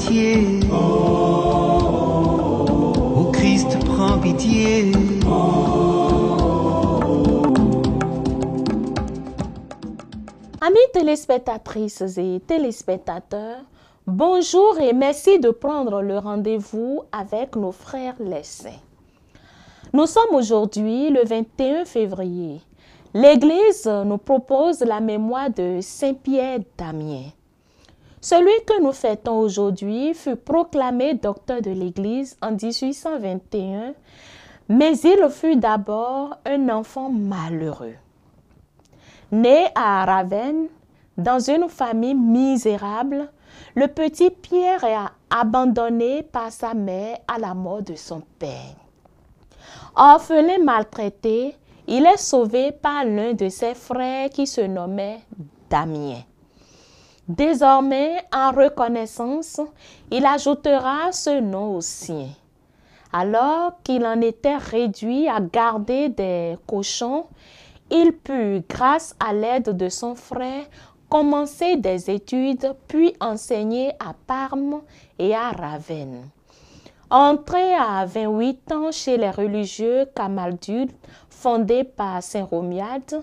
pitié. Ô Christ, prends pitié. Amis téléspectatrices et téléspectateurs, bonjour et merci de prendre le rendez-vous avec nos frères les saints. Nous sommes aujourd'hui le 21 février. L'Église nous propose la mémoire de Saint-Pierre d'Amiens. Celui que nous fêtons aujourd'hui fut proclamé docteur de l'Église en 1821, mais il fut d'abord un enfant malheureux. Né à Ravenne, dans une famille misérable, le petit Pierre est abandonné par sa mère à la mort de son père. Orphelin maltraité, il est sauvé par l'un de ses frères qui se nommait Damien. Désormais, en reconnaissance, il ajoutera ce nom au sien. Alors qu'il en était réduit à garder des cochons, il put, grâce à l'aide de son frère, commencer des études, puis enseigner à Parme et à Ravenne. Entré à 28 ans chez les religieux camaldules fondés par saint Romuald,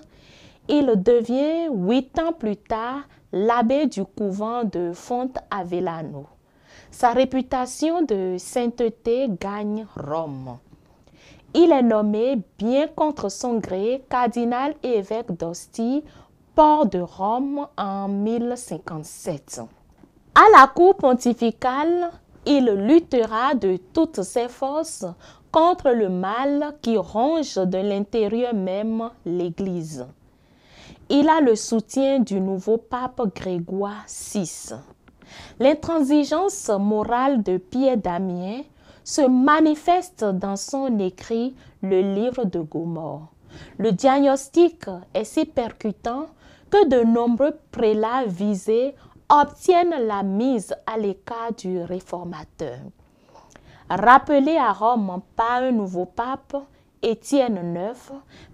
il devient 8 ans plus tard l'abbé du couvent de Fontavellano. Sa réputation de sainteté gagne Rome. Il est nommé, bien contre son gré, cardinal et évêque d'Ostie, port de Rome en 1057. À la cour pontificale, il luttera de toutes ses forces contre le mal qui ronge de l'intérieur même l'Église. Il a le soutien du nouveau pape Grégoire VI. L'intransigeance morale de Pierre d'Amiens se manifeste dans son écrit Le livre de Gomorrhe. Le diagnostic est si percutant que de nombreux prélats visés obtiennent la mise à l'écart du réformateur. Rappelé à Rome par un nouveau pape, Étienne IX,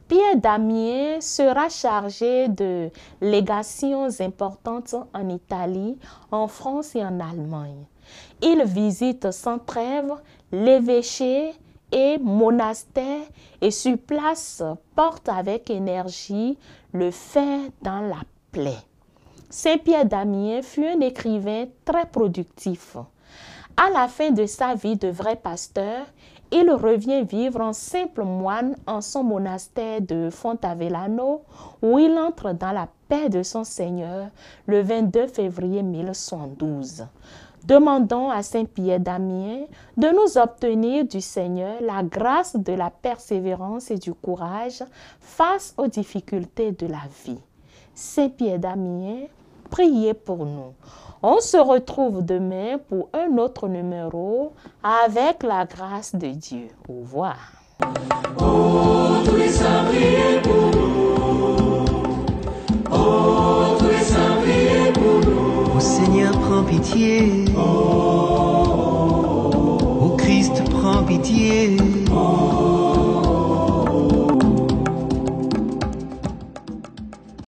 Pierre d'Amiens sera chargé de légations importantes en Italie, en France et en Allemagne. Il visite sans trêve l'évêché et monastère et sur place porte avec énergie le fer dans la plaie. Saint-Pierre d'Amiens fut un écrivain très productif. À la fin de sa vie de vrai pasteur, il revient vivre en simple moine en son monastère de Fontavellano, où il entre dans la paix de son Seigneur le 22 février 1112. Demandons à Saint-Pierre d'Amiens de nous obtenir du Seigneur la grâce de la persévérance et du courage face aux difficultés de la vie. Saint-Pierre d'Amiens, priez pour nous. On se retrouve demain pour un autre numéro avec la grâce de Dieu. Au revoir. Oh, tous les saints, priez pour nous. Oh, tous les saints, priez pour nous. Ô Seigneur, prends pitié. Oh,